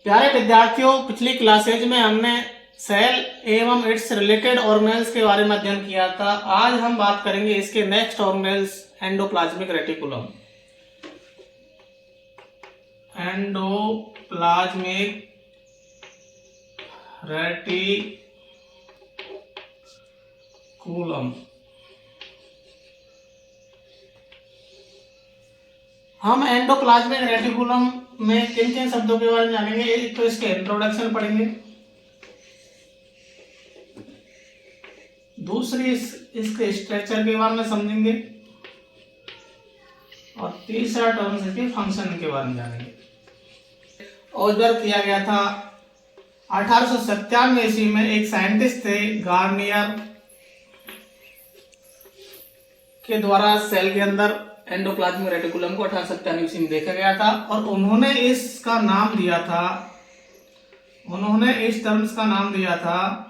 प्यारे विद्यार्थियों, पिछली क्लासेज में हमने सेल एवं इट्स रिलेटेड ऑर्गेनेल्स के बारे में अध्ययन किया था। आज हम बात करेंगे इसके next organelles endoplasmic reticulum. Endoplasmic reticulum हम एंडोप्लाज्मिक रेटिकुलम में किन किन शब्दों के बारे में जानेंगे। एक तो इसके इंट्रोडक्शन पढ़ेंगे, दूसरी इसके स्ट्रक्चर के बारे में समझेंगे और तीसरा टर्म्स इसके फंक्शन के बारे में जानेंगे। ऑब्जर्व किया गया था 1897 ईस्वी में एक साइंटिस्ट थे गार्नियर के द्वारा सेल के अंदर एंडोप्लाज्मिक रेटिकुलम को 1897 ईस्वी में देखा गया था और उन्होंने इस टर्म्स का नाम दिया था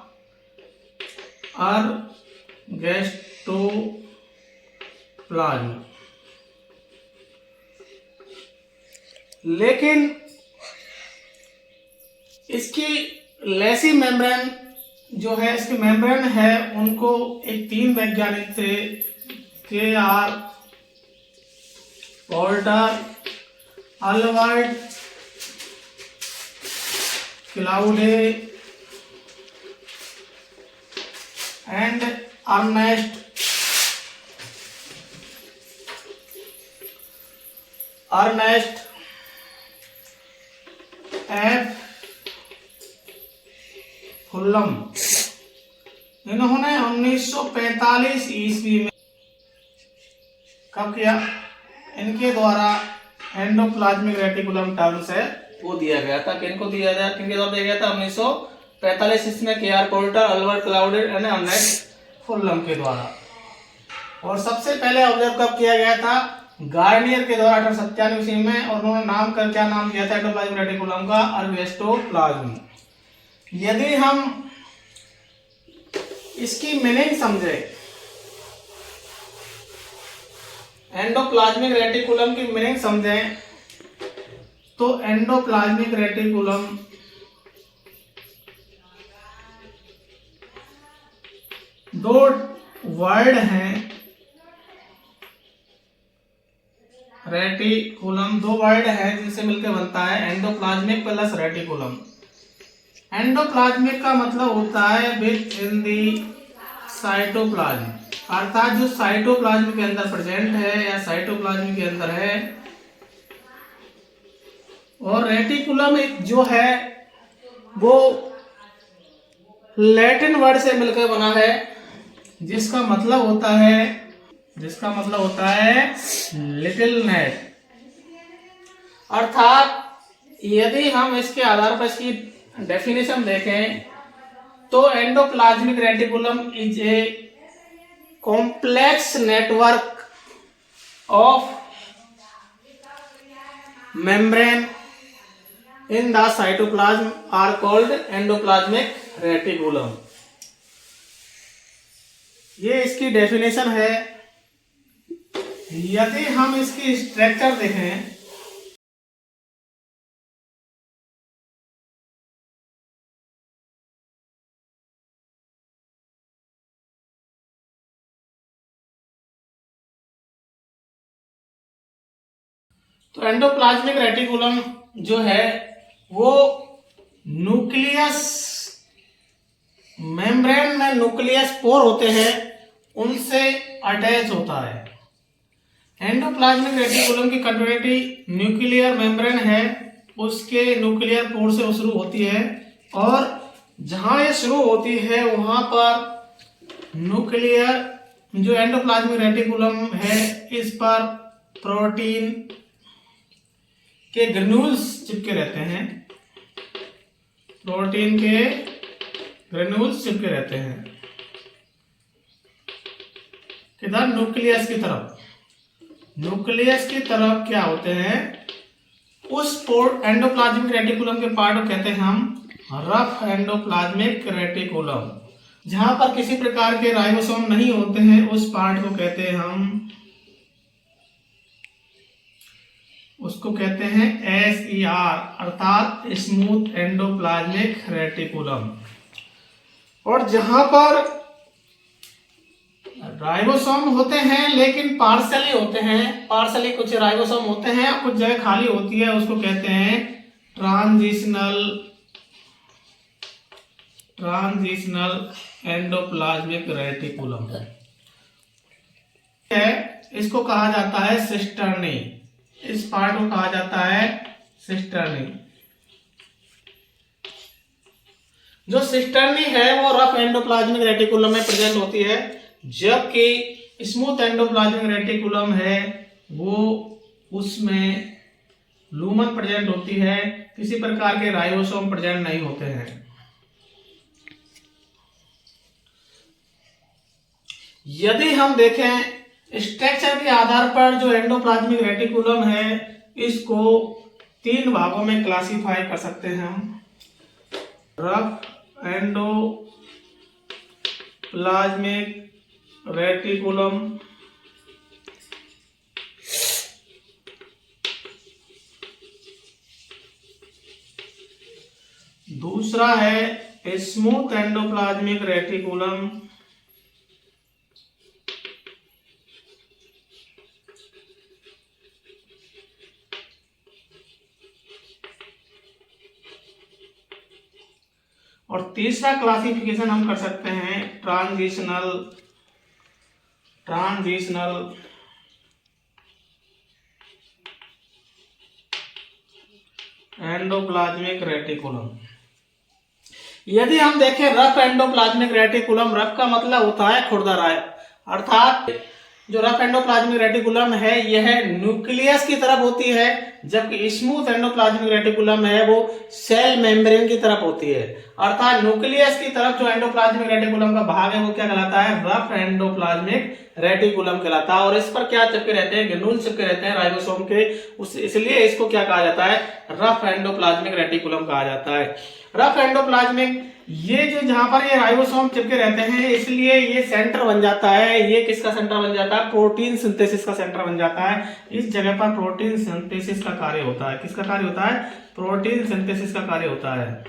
अर्गेस्टोप्लाज्म। लेकिन इसकी लेसी मेम्ब्रेन जो है, इसकी मेम्ब्रेन है, उनको एक तीन वैज्ञानिक थे, K.R. Porter, Albert Claude and Ernest F Fullam. इन्होंने 1945 ईस्वी में कब किया? इनके द्वारा एंडोप्लाज्मिक रेटिकुलम टर्म्स है वो दिया गया था। किनको दिया गया? किनके द्वारा दिया गया था? 1945 इसमें K.R. Porter, Albert Claude and Ernest Fullam के द्वारा। और सबसे पहले ऑब्जर्व कब किया गया था? गार्नियर के द्वारा 1897 ईस्वी में। और उन्होंने क्या नाम दिया था एंडोप्लाज्मिक रेटिकुलम का? अर्गेस्टोप्लाज्म। यदि हम इसकी मीनिंग समझे, एंडोप्लाज्मिक रेटिकुलम की मीनिंग समझें, तो एंडोप्लाज्मिक रेटिकुलम दो वर्ड हैं। रेटिकुलम दो वर्ड हैं जिनसे मिलकर बनता है एंडोप्लाज्मिक प्लस रेटिकुलम। एंडोप्लाज्मिक का मतलब होता है विद इन दी साइटोप्लाज्म, अर्थात जो साइटोप्लाज्म के अंदर प्रेजेंट है या साइटोप्लाज्म के अंदर है। और रेटिकुलम एक जो है वो लैटिन वर्ड से मिलकर बना है, जिसका मतलब होता है लिटिल नेट। अर्थात यदि हम इसके आधार पर इसकी डेफिनेशन देखें तो endoplasmic reticulum is a complex network of membrane in the cytoplasm are called endoplasmic reticulum। ये इसकी डेफिनेशन है। यदि हम इसकी स्ट्रक्चर देखें तो एंडोप्लाज्मिक रेटिकुलम जो है वो न्यूक्लियस, मेम्ब्रेन में न्यूक्लियस पोर होते हैं उनसे अटैच होता है। एंडोप्लाज्मिक रेटिकुलम की कंटिन्यूटी न्यूक्लियर मेम्ब्रेन है, उसके न्यूक्लियर पोर से शुरू होती है और जहां ये शुरू होती है वहां पर न्यूक्लियर जो एंडोप्लाज्मिक रेटिकुलम है इस पर प्रोटीन के ग्रेन्यूल्स चिपके रहते हैं। प्रोटीन के ग्रेन्यूल्स चिपके रहते हैं किधर? न्यूक्लियस की तरफ। न्यूक्लियस की तरफ क्या होते हैं? उस एंडोप्लाज्मिक रेटिकुलम के पार्ट को कहते हैं हम रफ एंडोप्लाज्मिक रेटिकुलम। जहां पर किसी प्रकार के राइबोसोम नहीं होते हैं उस पार्ट को कहते हैं हम उसको कहते हैं SER अर्थात स्मूथ एंडोप्लाज्मिक रेटिकुलम। और जहां पर राइबोसोम होते हैं लेकिन पार्सली होते हैं, पार्सली कुछ राइबोसोम होते हैं, कुछ जगह खाली होती है, उसको कहते हैं ट्रांजिशनल एंडोप्लाज्मिक रेटिकुलम है। इसको कहा जाता है सिस्टर्नी, इस पार्ट को कहा जाता है सिस्टर्नी। जो सिस्टर्नी है वो रफ एंडोप्लाज्मिक रेटिकुलम में प्रेजेंट होती है, जबकि स्मूथ एंडोप्लाज्मिक रेटिकुलम है वो उसमें लूमन प्रेजेंट होती है, किसी प्रकार के राइबोसोम प्रेजेंट नहीं होते हैं। यदि हम देखें स्ट्रक्चर के आधार पर जो एंडोप्लाज्मिक रेटिकुलम है इसको 3 भागों में क्लासिफाई कर सकते हैं हम। रफ एंडोप्लाज्मिक रेटिकुलम, दूसरा है स्मूथ एंडोप्लाज्मिक रेटिकुलम, और तीसरा क्लासिफिकेशन हम कर सकते हैं ट्रांजिशनल एंडोप्लाज्मिक रेटिकुलम। यदि हम देखें रफ एंडोप्लाज्मिक रेटिकुलम, रफ का मतलब होता है खुरदराय, अर्थात जो रफ एंडोप्लाज्मिक रेटिकुलम है यह न्यूक्लियस की तरफ होती है, जबकि स्मूथ एंडोप्लाज्मिक रेटिकुलम है वो सेल मेम्ब्रेन की तरफ होती है। अर्थात न्यूक्लियस की तरफ जो एंडोप्लाज्मिक रेटिकुलम का भाग है वो क्या कहलाता है, रफ एंडोप्लाज्मिक रेटिकुलम कहलाता है। और इस पर क्या चिपके रहते हैं, ग्रेन्यूल चिपके रहते हैं राइबोसोम के, इसलिए इसको क्या कहा जाता है, रफ एंडोप्लाज्मिक रेटिकुलम कहा जाता है। रफ एंडोप्लाज्मिक ये जो जहां पर ये राइबोसोम चिपके रहते हैं इसलिए ये सेंटर बन जाता है, ये किसका सेंटर बन जाता है, प्रोटीन सिंथेसिस का सेंटर बन जाता है। इस जगह पर प्रोटीन सिंथेसिस का कार्य होता है, किसका कार्य होता है, प्रोटीन सिंथेसिस का कार्य होता है।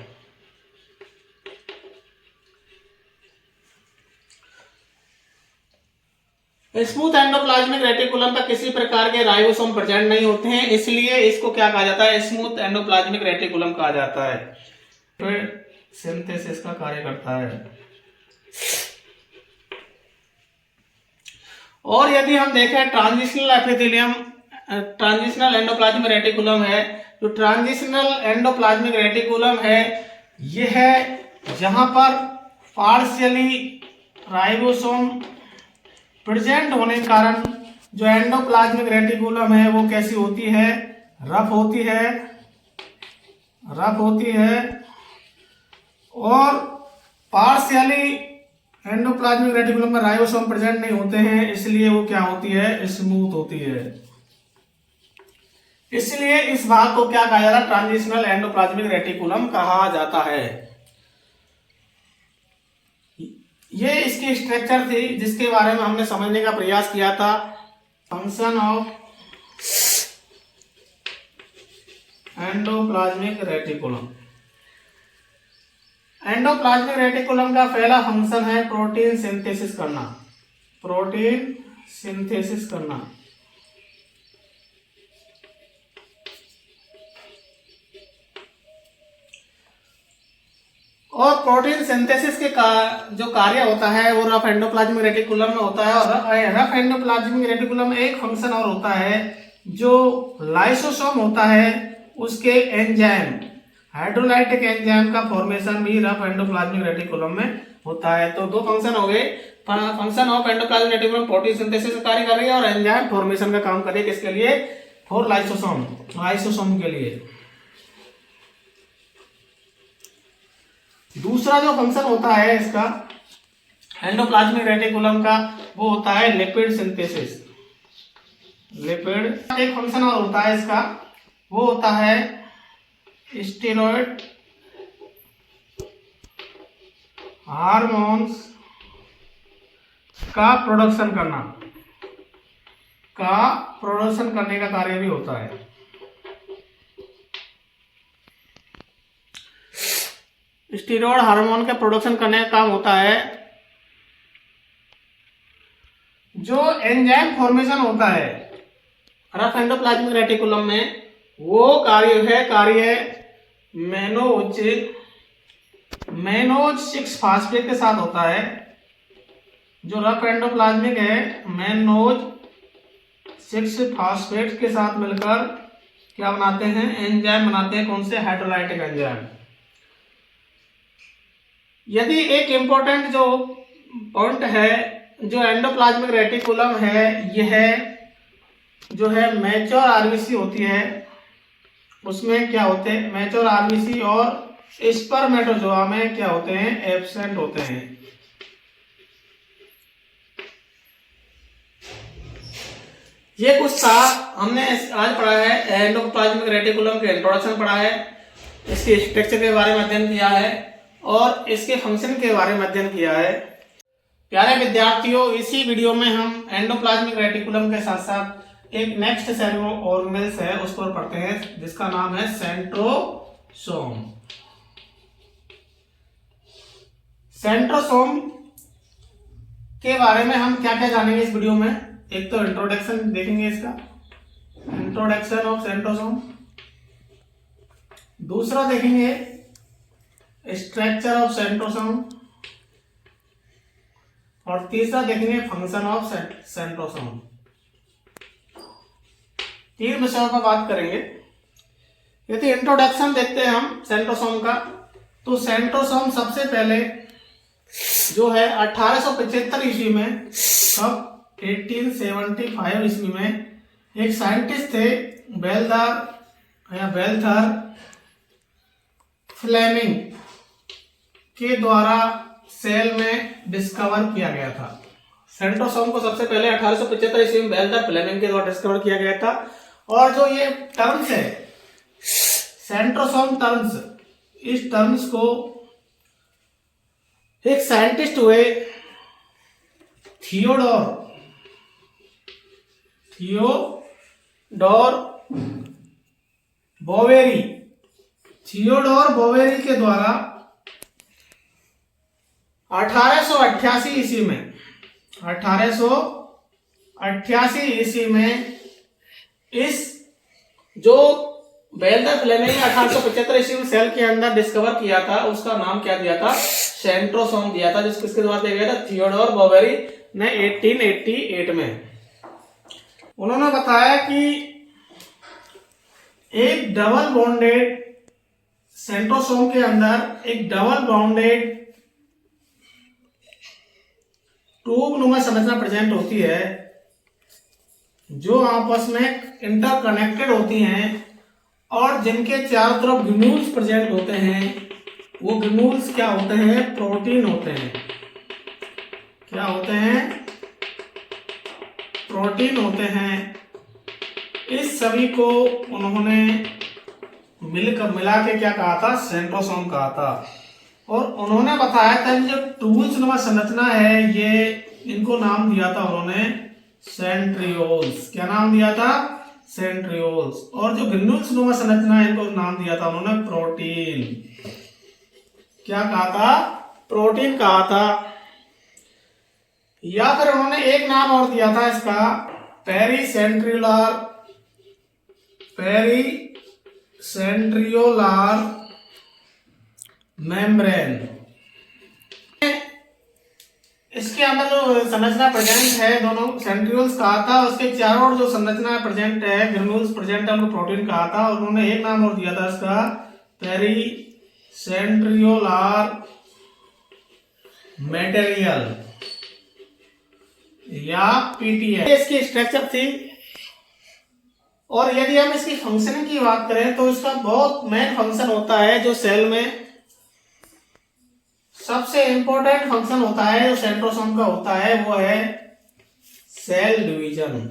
स्मूथ एंडोप्लाज्मिक रेटिकुलम पर किसी प्रकार के राइबोसोम प्रेजेंट नहीं होते हैं, इसलिए इसको क्या कहा जाता है, स्मूथ एंडोप्लाज्मिक रेटिकुलम कहा जाता है। फिर सिंथेसिस का कार्य करता है। और यदि हम देखें transitional epithelium, transitional endoplasmic reticulum है, जो ट्रांजिशनल एंडोप्लाज्मिक रेटिकुलम है यह है जहां पर पार्शियली राइबोसोम प्रेजेंट होने के कारण जो एंडोप्लाज्मिक रेटिकुलम है वो कैसी होती है, रफ होती है और पार्शियली एंडोप्लाज्मिक रेटिकुलम में राइबोसोम प्रेजेंट नहीं होते हैं, इसलिए वो क्या होती है, स्मूथ होती है। इसलिए इस भाग को क्या कहा जाता है, ट्रांजिशनल एंडोप्लाज्मिक रेटिकुलम कहा जाता है। ये इसकी स्ट्रक्चर थी जिसके बारे में हमने समझने का प्रयास किया था, function of endoplasmic reticulum. Endoplasmic reticulum का पहला फंक्शन है प्रोटीन सिंथेसिस करना, और प्रोटीन सिंथेसिस के जो कार्य होता है वो रफ एंडोप्लाज्मिक रेटिकुलम में होता है। और रफ एंडोप्लाज्मिक रेटिकुलम में एक फंक्शन और होता है, जो लाइसोसोम होता है उसके एंजाइम, हाइड्रोलाइटिक एंजाइम का फॉर्मेशन भी रफ एंडोप्लाज्मिक रेटिकुलम में होता है। तो 2 फंक्शन हो गए, function of endoplasmic reticulum protein synthesis का कार्य कर रही है और एंजाइम फॉर्मेशन का काम कर रही है, किसके लिए, फॉर लाइसोसोम के लिए। दूसरा जो फंक्शन होता है इसका एंडोप्लाज्मिक रेटिकुलम का वो होता है लिपिड सिंथेसिस। एक फंक्शन और होता है इसका, वो होता है स्टेरॉइड हार्मोन्स का प्रोडक्शन करने का कार्य भी होता है। स्टीरॉयड हार्मोन के प्रोडक्शन करने का काम होता है। जो एंजाइम फॉर्मेशन होता है रफ एंडोप्लाज्मिक रेटिकुलम में, वो कार्य मेनोज 6 फास्फेट के साथ होता है। जो रफ एंडोप्लाज्मिक है मेनोज 6 फास्फेट के साथ मिलकर क्या बनाते हैं, एंजाइम बनाते हैं। कौन से? Hydrolytic enzyme. यदि एक इंपॉर्टेंट जो पॉइंट है, जो एंडोप्लाज्मिक रेटिकुलम है, यह जो है मैच्योर आरबीसी होती है, उसमें क्या होते हैं, मैच्योर आरबीसी और स्पर्मेटोजोआ में क्या होते हैं, एब्सेंट होते हैं। ये कुछ था, हमने आज पढ़ा है एंडोप्लाज्मिक रेटिकुलम के इंट्रोडक्शन पढ़ा है, इसके स्ट्रक्चर के बारे में अध्ययन किया है और इसके फंक्शन के बारे में अध्ययन किया है। प्यारे विद्यार्थियों, इसी वीडियो में हम एंडोप्लाज्मिक रेटिकुलम के साथ साथ एक नेक्स्ट सेल ऑर्गेनेल्स है उस पर पढ़ते हैं, जिसका नाम है सेंट्रोसोम। सेंट्रोसोम के बारे में हम क्या क्या जानेंगे इस वीडियो में? एक तो इंट्रोडक्शन देखेंगे इसका, इंट्रोडक्शन ऑफ सेंट्रोसोम। दूसरा देखेंगे स्ट्रक्चर ऑफ सेंट्रोसोम और तीसरा देखेंगे फंक्शन ऑफ सेंट्रोसोम। 3 विषयों पर बात करेंगे। यदि इंट्रोडक्शन देखते हैं हम सेंट्रोसोम का, तो सेंट्रोसोम सबसे पहले जो है 1875 ईस्वी में, अब 1875 ईस्वी में एक साइंटिस्ट थे वेल्थर फ्लेमिंग के द्वारा सेल में डिस्कवर किया गया था। सेंट्रोसोम को सबसे पहले 1875 ईस्वी में वेल्थर फ्लेमिंग के द्वारा डिस्कवर किया गया था। और जो ये टर्म्स है सेंट्रोसोम टर्म्स, इस टर्म्स को एक साइंटिस्ट हुए थियोडोर बोवेरी के द्वारा 1888 ईस्वी में इस जो वेल्थर फ्लेमिंग ने 1875 ईस्वी में सेल के अंदर डिस्कवर किया था, उसका नाम क्या दिया था? सेंट्रोसोम दिया था, जिसके द्वारा दिया गया था थियोडोर बोवेरी ने 1888 में। उन्होंने बताया कि एक डबल बॉन्डेड सेंट्रोसोम के अंदर एक डबल बॉन्डेड ट्यूबनुमा संरचना प्रेजेंट होती है, जो आपस में इंटरकनेक्टेड होती हैं और जिनके चारों तरफ ग्रेन्यूल्स प्रेजेंट होते हैं। वो ग्रेन्यूल्स क्या होते हैं? प्रोटीन होते हैं। क्या होते हैं? प्रोटीन होते हैं। इस सभी को उन्होंने मिला के क्या कहा था? सेंट्रोसोम कहा था। और उन्होंने बताया था कि जो ट्यूबुलनुमा संरचना है, ये इनको नाम दिया था उन्होंने सेंट्रियोल्स। क्या नाम दिया था? सेंट्रियोल्स। और जो ग्रेन्यूल्सनुमा संरचना है, इनको नाम दिया था उन्होंने प्रोटीन। क्या कहा था? प्रोटीन कहा था। या फिर उन्होंने एक नाम और दिया था इसका, पेरीसेंट्रियोलार मेम्ब्रेन। इसके अंदर जो संरचना प्रेजेंट है, दोनों सेंट्रियोल्स कहा था, उसके चारों ओर जो संरचना प्रेजेंट है, ग्रेन्यूल्स प्रेजेंट है, उनको प्रोटीन कहा था। और उन्होंने एक नाम और दिया था इसका, पेरीसेंट्रियोलार मटेरियल या पीटीएम। इसकी स्ट्रक्चर थी। और यदि हम इसकी फंक्शनिंग की बात करें, तो इसका बहुत मेन फंक्शन होता है, जो सेल में सबसे इंपॉर्टेंट फंक्शन होता है, जो सेंट्रोसोम का होता है, वो है सेल डिवीजन।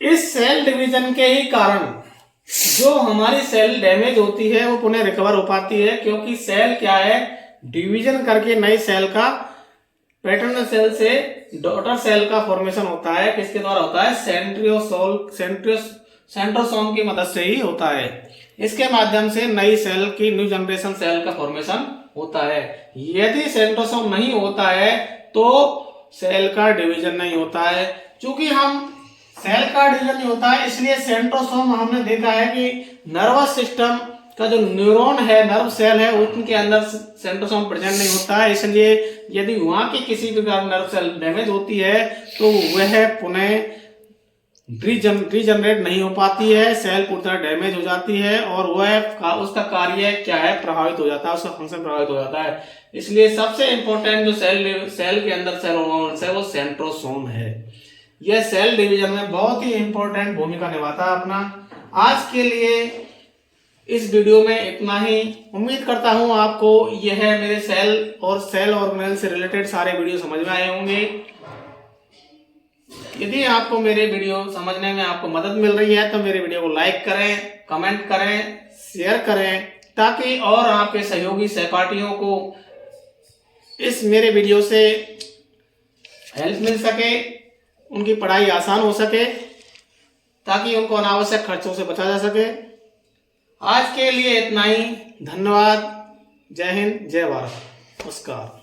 इस सेल डिवीजन के ही कारण जो हमारी सेल डैमेज होती है, वो पुनः रिकवर हो पाती है, क्योंकि सेल क्या है? डिवीजन करके नई सेल का पैटर्नल सेल से डॉटर सेल का फॉर्मेशन होता है। किसके द्वारा होता है? सेंट्रोसोम की मदद से ही होता है। इसके माध्यम से नई सेल की, न्यू जनरेशन सेल का फॉर्मेशन होता है। यदि सेंट्रोसोम नहीं होता है तो सेल का डिवीजन नहीं होता है। चूंकि हम सेल का डिवीजन नहीं होता है, इसलिए सेंट्रोसोम हमने देखा है कि नर्वस सिस्टम का जो न्यूरॉन है, नर्व सेल है, उनके अंदर सेंट्रोसोम प्रेजेंट नहीं होता है। इसलिए यदि वहां की किसी प्रकार नर्व सेल डैमेज होती है तो वह पुनः रीजनरेट नहीं हो पाती है, सेल पूरी तरह डैमेज हो जाती है और वह उसका कार्य क्या है, प्रभावित हो जाता है, उसका फंक्शन प्रभावित हो जाता है। इसलिए सबसे इंपॉर्टेंट जो सेल के अंदर सेल ऑर्गेनल्स है वो सेंट्रोसोम है। यह सेल डिवीजन में बहुत ही इंपॉर्टेंट भूमिका निभाता है अपना। आज के लिए इस वीडियो में इतना ही। उम्मीद करता हूं आपको यह मेरे सेल और सेल ऑर्गेनल से रिलेटेड सारे वीडियो समझ में आए होंगे। यदि आपको मेरे वीडियो समझने में आपको मदद मिल रही है तो मेरे वीडियो को लाइक करें, कमेंट करें, शेयर करें, ताकि और आपके सहयोगी सहपाठियों को इस मेरे वीडियो से हेल्प मिल सके, उनकी पढ़ाई आसान हो सके, ताकि उनको अनावश्यक खर्चों से बचा जा सके। आज के लिए इतना ही। धन्यवाद। जय हिंद, जय भारत। नमस्कार।